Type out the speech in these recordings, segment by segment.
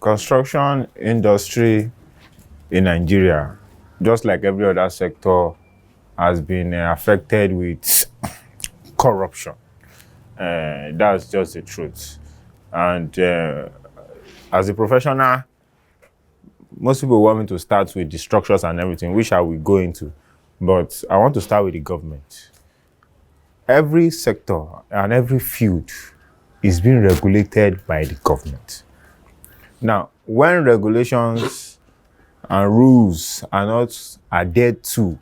construction industry in Nigeria, just like every other sector, has been affected with corruption. That's just the truth. And as a professional, most people want me to start with the structures and everything, which I will go into. But I want to start with the government. Every sector and every field is being regulated by the government. Now, when regulations and rules are not adhered to,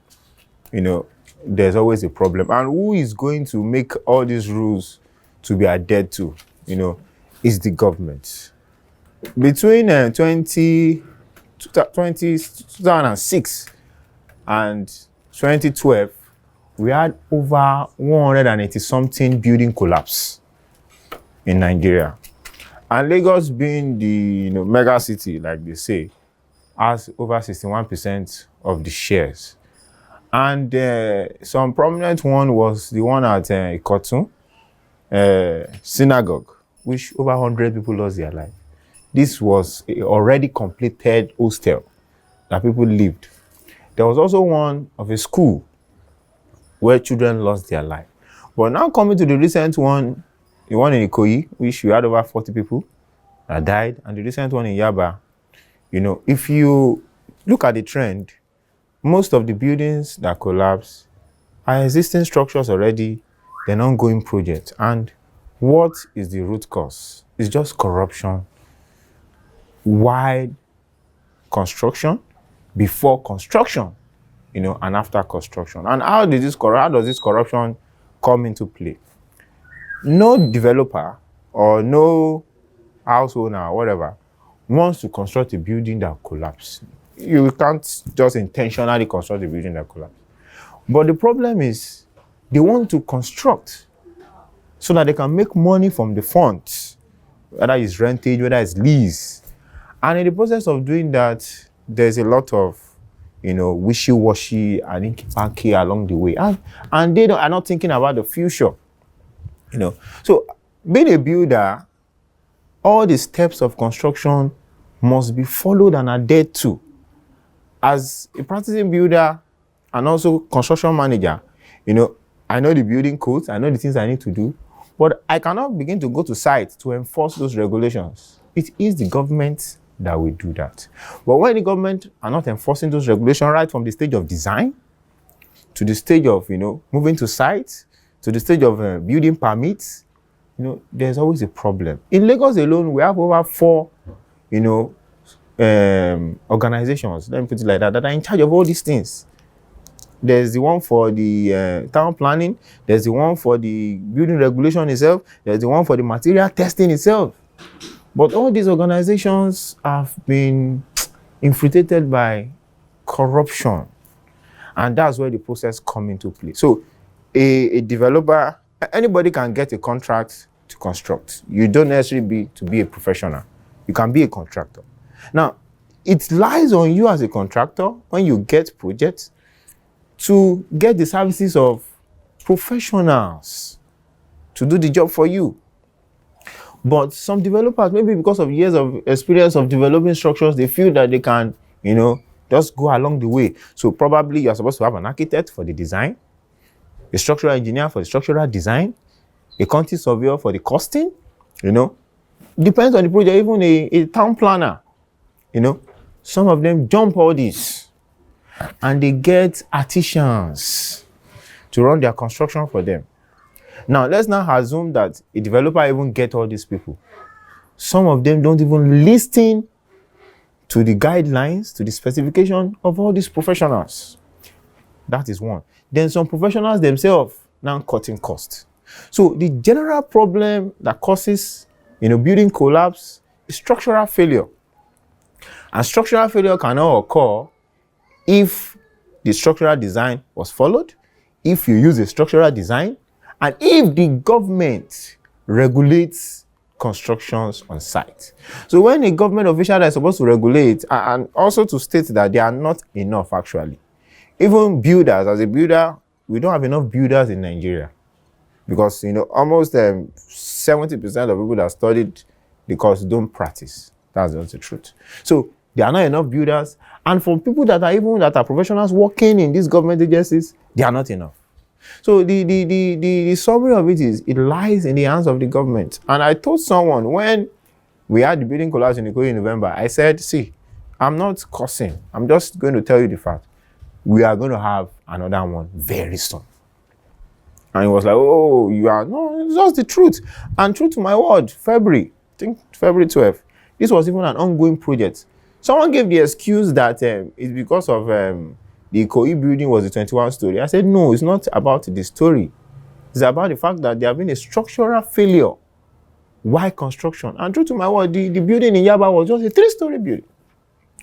there's always a problem. And who is going to make all these rules to be adhered to, is the government. Between 2006 and 2012, we had over 180 something building collapse in Nigeria. And Lagos, being the mega city, like they say, has over 61% of the shares. And some prominent one was the one at Ikotun synagogue, which over 100 people lost their life. This was a already completed hostel that people lived. There was also one of a school where children lost their life. But now coming to the recent one, the one in Ikoyi, which we had over 40 people that died, and the recent one in Yaba, if you look at the trend, most of the buildings that collapse are existing structures already, they're ongoing projects. And what is the root cause? It's just corruption. Wide construction, before construction, and after construction. And how does this corruption come into play? No developer or no house owner or whatever wants to construct a building that collapses. You can't just intentionally construct a building that collapses. But the problem is they want to construct so that they can make money from the funds, whether it's rentage, whether it's lease. And in the process of doing that, there's a lot of, wishy-washy and inky-panky along the way. And they are not thinking about the future. So being a builder, all the steps of construction must be followed and adhered to. As a practicing builder and also construction manager, I know the building codes, I know the things I need to do, but I cannot begin to go to site to enforce those regulations. It is the government that will do that. But when the government are not enforcing those regulations right from the stage of design to the stage of, moving to site, to the stage of building permits, there's always a problem. In Lagos alone, we have over 4, organizations, let me put it like that are in charge of all these things. There's the one for the town planning, there's the one for the building regulation itself, there's the one for the material testing itself. But all these organizations have been infiltrated by corruption. And that's where the process comes into play. So a developer, anybody can get a contract to construct. You don't necessarily be a professional. You can be a contractor. Now, it lies on you as a contractor, when you get projects, to get the services of professionals to do the job for you. But some developers, maybe because of years of experience of developing structures, they feel that they can, just go along the way. So probably you're supposed to have an architect for the design, a structural engineer for the structural design, a quantity surveyor for the costing, Depends on the project, even a town planner, Some of them jump all this and they get artisans to run their construction for them. Now, let's now assume that a developer even get all these people. Some of them don't even listen to the guidelines, to the specification of all these professionals. That is one. Then some professionals themselves now cutting costs. So the general problem that causes, building collapse is structural failure. And structural failure cannot occur if the structural design was followed, if you use a structural design, and if the government regulates constructions on site. So when a government official is supposed to regulate, and also to state that they are not enough actually. Even builders, as a builder, we don't have enough builders in Nigeria. Because, almost 70% of people that studied the course don't practice. That's just the truth. So there are not enough builders. And for people that are professionals working in these government agencies, they are not enough. So the summary of it is, it lies in the hands of the government. And I told someone when we had the building collapse in Ikoyi in November, I said, see, I'm not cursing. I'm just going to tell you the fact. We are going to have another one very soon. And he was like, oh, you are, no, it's just the truth. And true to my word, February 12th, this was even an ongoing project. Someone gave the excuse that it's because of the Ikoyi building was a 21 story. I said, no, it's not about the story. It's about the fact that there have been a structural failure. Why construction? And true to my word, the building in Yaba was just a 3-story building.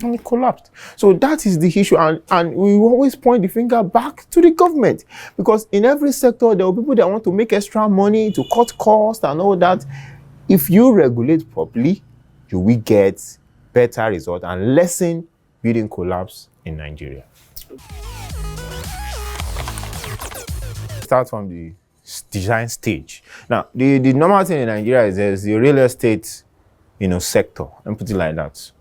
And it collapsed. So that is the issue. And we always point the finger back to the government. Because in every sector, there are people that want to make extra money to cut costs and all that. If you regulate properly, you will get better results and lessen building collapse in Nigeria. Start from the design stage. Now, the normal thing in Nigeria is there's the real estate, sector, and put it like that.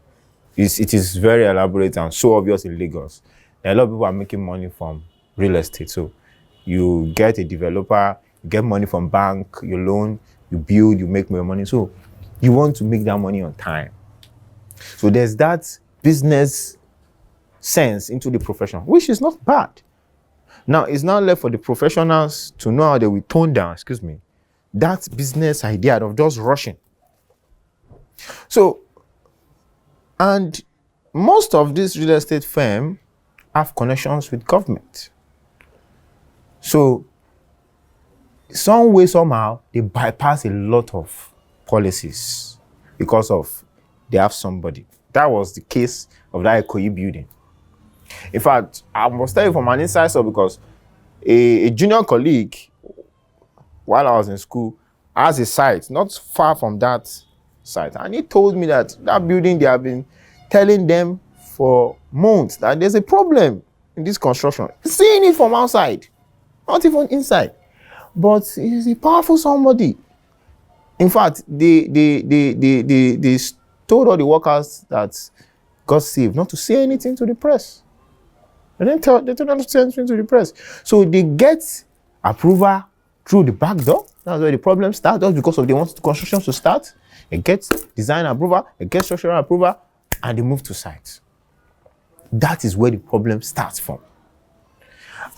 It is very elaborate and so obvious in Lagos. A lot of people are making money from real estate. So you get a developer, you get money from bank, you loan, you build, you make more money. So you want to make that money on time. So there's that business sense into the profession, which is not bad. Now, it's not left for the professionals to know how they will tone down, that business idea of just rushing. So, and most of these real estate firms have connections with government. So, some way, somehow, they bypass a lot of policies because of they have somebody. That was the case of that Ikoyi building. In fact, I must tell you from an inside source, because a junior colleague, while I was in school, has a site not far from that site. And he told me that building, they have been telling them for months that there's a problem in this construction. Seeing it from outside, not even inside. But he's a powerful somebody. In fact, they told all the workers that got saved not to say anything to the press. They told them to say anything to the press. So they get approval through the back door. That's where the problem starts, just because they want the construction to start. They get design approval, they get structural approval, and they move to site. That is where the problem starts from.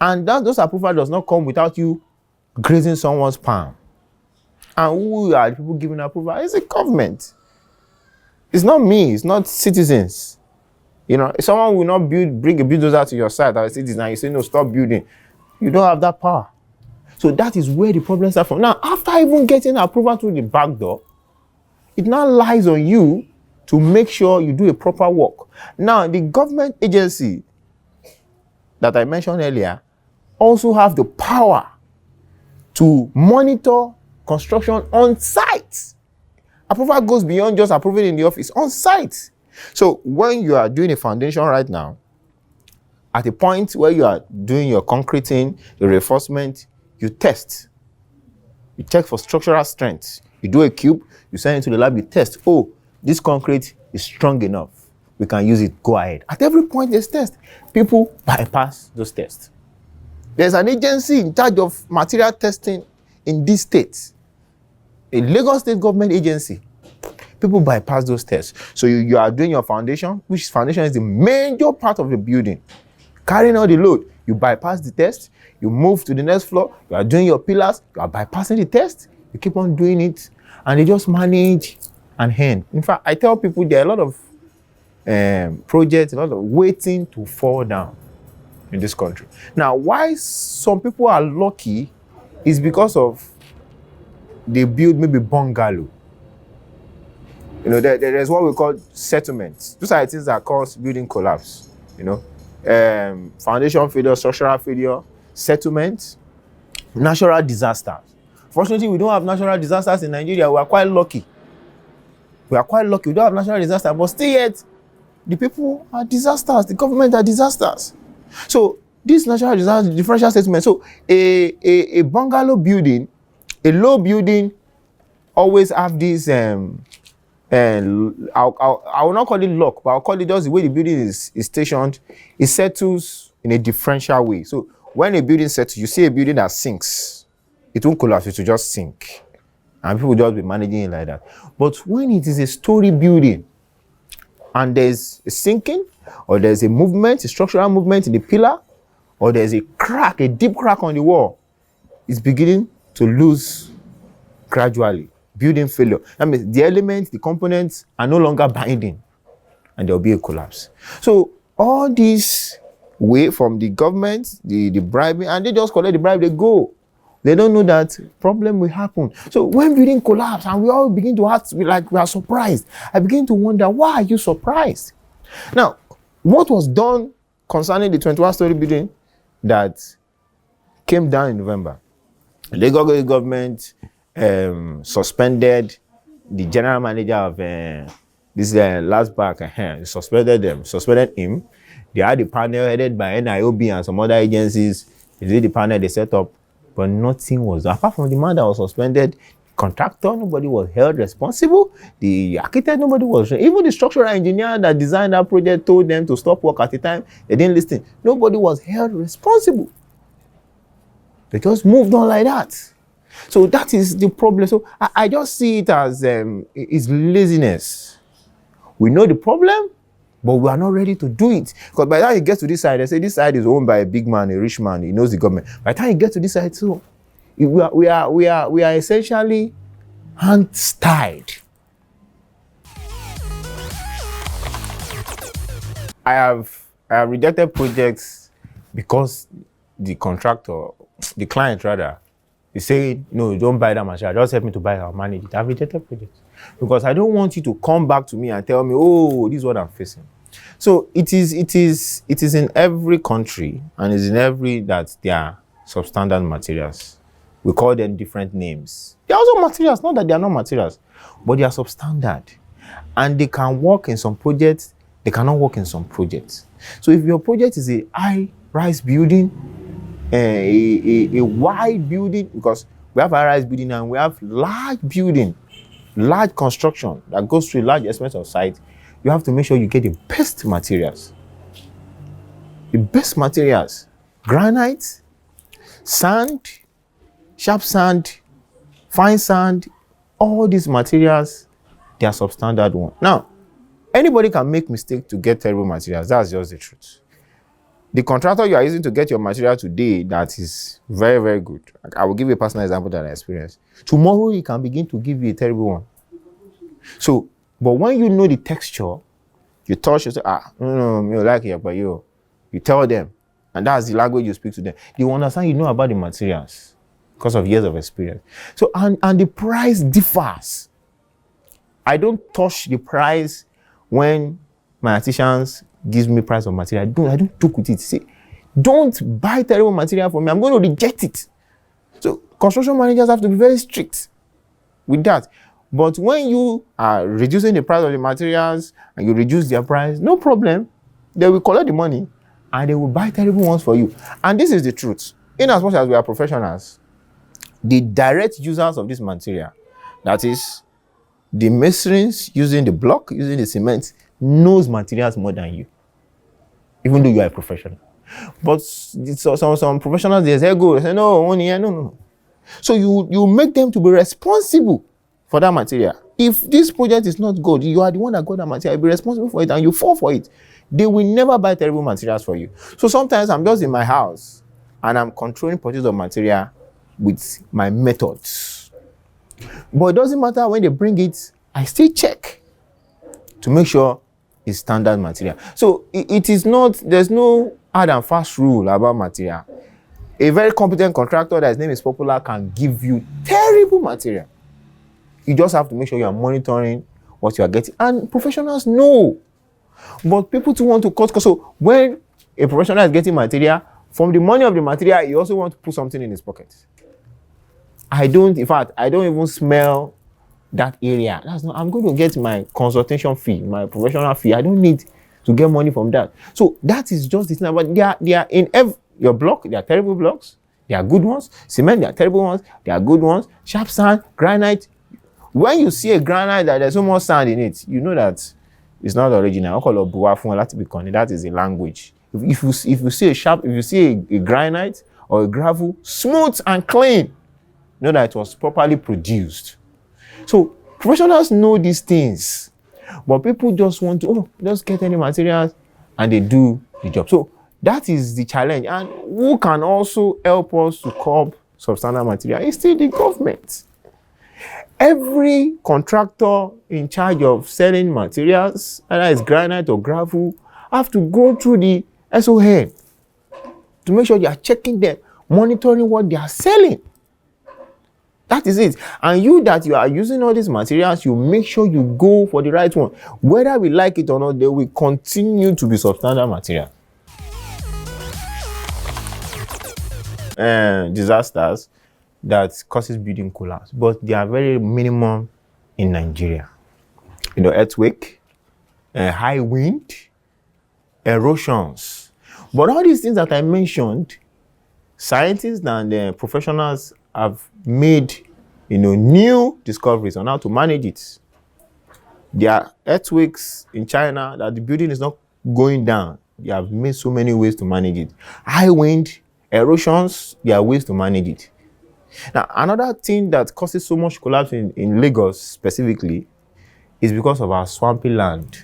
And those approval does not come without you grazing someone's palm. And who are the people giving approval? It's the government. It's not me, it's not citizens. If someone will not bring a bulldozer to your site as a citizen and you say, no, stop building, you don't have that power. So that is where the problem starts from. Now, after even getting approval through the back door, it now lies on you to make sure you do a proper work. Now, the government agency that I mentioned earlier also have the power to monitor construction on site. Approval goes beyond just approving in the office, on site. So when you are doing a foundation right now, at a point where you are doing your concreting, your reinforcement, you test. You check for structural strength. You do a cube, you send it to the lab, you test. Oh, this concrete is strong enough. We can use it, go ahead. At every point there's test. People bypass those tests. There's an agency in charge of material testing in this state. A Lagos State government agency. People bypass those tests. So you are doing your foundation, which foundation is the major part of the building. Carrying all the load. You bypass the test. You move to the next floor. You are doing your pillars. You are bypassing the test. You keep on doing it. And they just manage and hand. In fact, I tell people there are a lot of projects, a lot of waiting to fall down in this country. Now, why some people are lucky is because of they build maybe bungalow. There's what we call settlements. Those are things that cause building collapse. Foundation failure, structural failure, settlement, natural disasters. Fortunately, we don't have natural disasters in Nigeria. We are quite lucky. We don't have natural disasters, but still yet, the people are disasters. The government are disasters. So this natural disaster, differential settlement. So a bungalow building, a low building, always have this and I will not call it luck, but I'll call it just the way the building is stationed. It settles in a differential way. So when a building settles, you see a building that sinks, it won't collapse, it will just sink. And people will just be managing it like that. But when it is a story building and there's a sinking, or there's a movement, a structural movement in the pillar, or there's a crack, a deep crack on the wall, it's beginning to lose gradually. Building failure. That means the elements, the components are no longer binding, and there will be a collapse. So all this way from the government, the bribing, and they just collect the bribe, they go. They don't know that problem will happen. So when building collapse and we all begin to act like we are surprised, I begin to wonder, why are you surprised? Now, what was done concerning the 21-story building that came down in November? The Lagos government suspended the general manager of this last back, suspended him. They had a panel headed by NIOB and some other agencies. They did the panel they set up, but nothing was done. Apart from the man that was suspended, contractor, nobody was held responsible. The architect, nobody was. Even the structural engineer that designed that project told them to stop work at the time. They didn't listen. Nobody was held responsible. They just moved on like that. So that is the problem. So I just see it as it's laziness. We know the problem, but we are not ready to do it. Because by the time you get to this side, they say this side is owned by a big man, a rich man. He knows the government. By the time you get to this side, too, we are essentially hands-tied. I have rejected projects because the client rather, is saying, no, don't buy that material. Just help me to buy it. I'll manage it. I've rejected projects because I don't want you to come back to me and tell me, oh, this is what I'm facing. So it is in every country, and it's in every that they are substandard materials. We call them different names. They are also materials, not that they are not materials, but they are substandard. And they can work in some projects, they cannot work in some projects. So if your project is a high-rise building, a wide building, because we have high-rise building and we have large building, large construction that goes through a large expense of site, you have to make sure you get the best materials. The best materials. Granite, sand, sharp sand, fine sand, all these materials, they are substandard one. Now, anybody can make mistake to get terrible materials. That's just the truth. The contractor you are using to get your material today that is very, very good. I will give you a personal example that I experienced. Tomorrow, he can begin to give you a terrible one. So, but when you know the texture, you touch, you say, no, you like it, but you tell them, and that's the language you speak to them. They will understand you know about the materials because of years of experience. So, and the price differs. I don't touch the price when my artisans gives me price of material. I don't joke with it. Say, don't buy terrible material from me. I'm going to reject it. So construction managers have to be very strict with that. But when you are reducing the price of the materials and you reduce their price, no problem. They will collect the money and they will buy terrible ones for you. And this is the truth. In as much as we are professionals, the direct users of this material, that is, the masons using the block, using the cement, knows materials more than you, even though you are a professional. But some professionals, they say, no. So you make them to be responsible for that material. If this project is not good, you are the one that got that material, be responsible for it, and you fall for it. They will never buy terrible materials for you. So sometimes I'm just in my house and I'm controlling purchase of material with my methods. But it doesn't matter when they bring it, I still check to make sure it's standard material. So it is not, there's no hard and fast rule about material. A very competent contractor that his name is popular can give you terrible material. You just have to make sure you are monitoring what you are getting. And professionals know. But people too want to cut costs. So when a professional is getting material, from the money of the material, he also wants to put something in his pocket. In fact, I don't even smell that area. I'm going to get my consultation fee, my professional fee. I don't need to get money from that. So that is just the thing. But they are in your block. They are terrible blocks. They are good ones. Cement, they are terrible ones. They are good ones. Sharp sand, granite. When you see a granite that there's so much sand in it, you know that it's not original. That is a language. If you see a granite or a gravel, smooth and clean, know that it was properly produced. So professionals know these things, but people just want to just get any materials and they do the job. So that is the challenge. And who can also help us to curb substandard material? It's still the government. Every contractor in charge of selling materials, whether it's granite or gravel, have to go through the SON to make sure they are checking them, monitoring what they are selling. That is it. And you are using all these materials, you make sure you go for the right one. Whether we like it or not, they will continue to be substandard material. Disasters that causes building collapse, but they are very minimum in Nigeria. Earthquake, high wind, erosions. But all these things that I mentioned, scientists and professionals have made new discoveries on how to manage it. There are earthquakes in China that the building is not going down. They have made so many ways to manage it. High wind, erosions, there are ways to manage it. Now, another thing that causes so much collapse in Lagos specifically is because of our swampy land.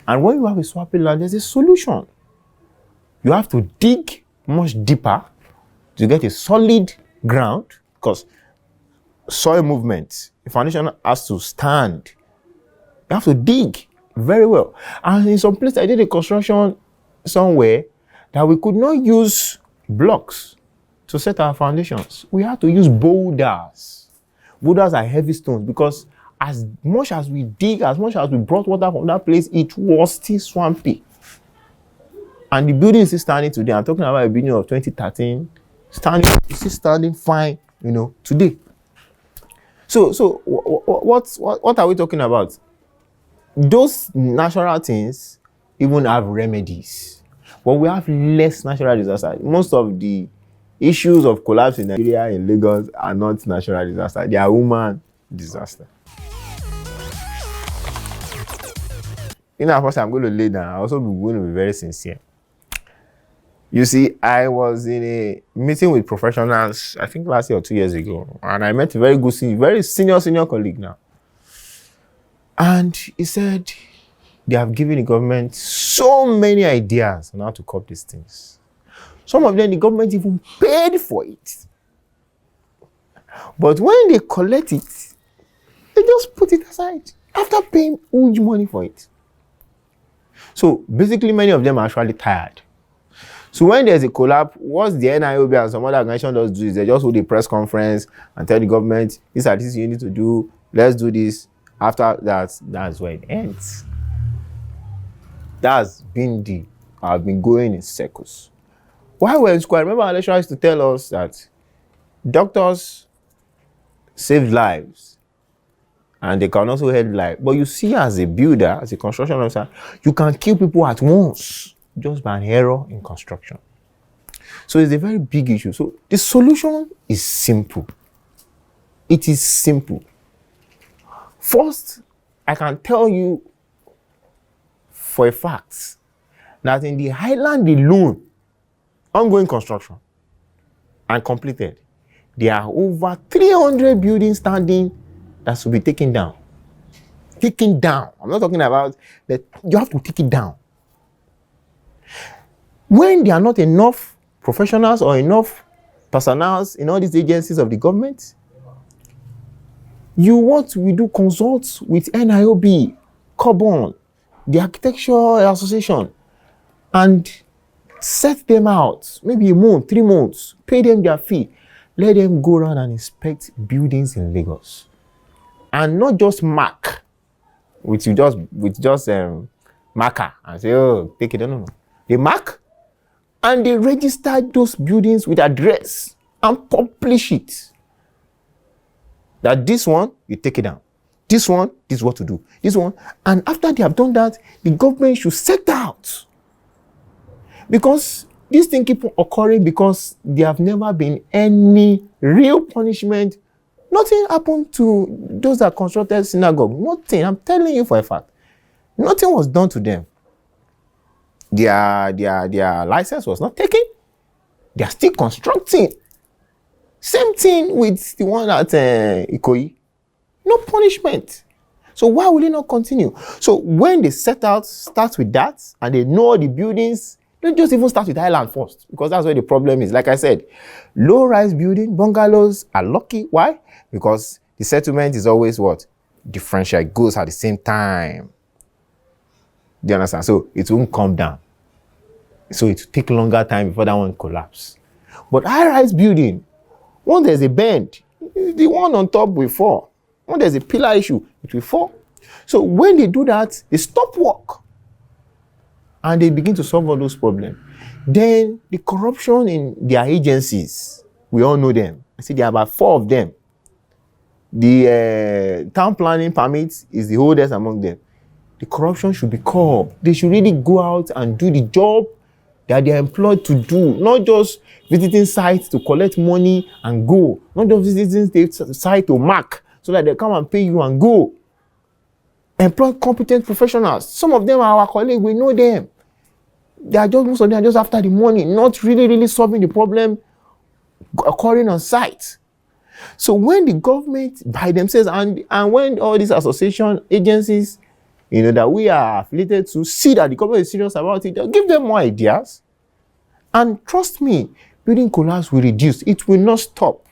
And when you have a swampy land, there's a solution. You have to dig much deeper to get a solid ground, because soil movement, the foundation has to stand. You have to dig very well. And in some place, I did a construction somewhere that we could not use blocks to set our foundations. We had to use boulders. Boulders are heavy stones, because as much as we dig, as much as we brought water from that place, it was still swampy. And the building is still standing today. I'm talking about a building of 2013, it's still standing fine, today. So what are we talking about? Those natural things even have remedies, but we have less natural disasters. Most of the issues of collapse in Nigeria, in Lagos, are not natural disasters. They are human disasters. First I'm going to lay down. I also going to be very sincere. You see, I was in a meeting with professionals, I think last year or 2 years ago, and I met a very senior colleague now. And he said they have given the government so many ideas on how to curb these things. Some of them, the government even paid for it. But when they collect it, they just put it aside after paying huge money for it. So basically, many of them are actually tired. So when there's a collapse, what the NIOB and some other organization does do is they just hold a press conference and tell the government, these are things you need to do, let's do this. After that, that's where it ends. I've been going in circles. While we're in school, I remember our lecturer used to tell us that doctors save lives and they can also help life. But you see, as a builder, as a construction officer, you can kill people at once just by an error in construction. So it's a very big issue. So the solution is simple. It is simple. First, I can tell you for a fact that in the Highland alone, ongoing construction and completed, there are over 300 buildings standing that should be taken down. Taken down. I'm not talking about that. You have to take it down. When there are not enough professionals or enough personnel in all these agencies of the government, we do consult with NIOB, Carbon, the Architectural Association, and set them out, maybe a month, 3 months, pay them their fee, let them go around and inspect buildings in Lagos. And not just mark, with just marker and say, oh, take it. No. They mark and they register those buildings with address and publish it. That this one, you take it down. This one, this is what to do. This one. And after they have done that, the government should set out. Because these things keep occurring because there have never been any real punishment Nothing happened to those that constructed synagogue. Nothing. I'm telling you for a fact. Nothing was done to them. Their license was not taken. They are still constructing. Same thing with the one at Ikoyi. No punishment. So why will it not continue? So when they start with that, and they know the buildings, they just even start with Island first, because that's where the problem is. Like I said, low-rise building, bungalows are lucky. Why? Because the settlement is always what? Differential. It goes at the same time. Do you understand? So it won't come down. So it will take longer time before that one collapse. But high-rise building, once there's a bend, the one on top will fall. When there's a pillar issue, it will fall. So when they do that, they stop work. And they begin to solve all those problems. Then the corruption in their agencies, we all know them. I see there are about 4 of them. The town planning permits is the oldest among them. The corruption should be curbed. They should really go out and do the job that they are employed to do, not just visiting sites to collect money and go, not just visiting the site to mark so that they come and pay you and go. Employ competent professionals. Some of them are our colleagues, we know them. Most of them are just after the money, not really solving the problem occurring on site. So when the government by themselves and when all these association agencies, that we are affiliated to, see that the government is serious about it, they'll give them more ideas. And trust me, building collapse will reduce. It will not stop.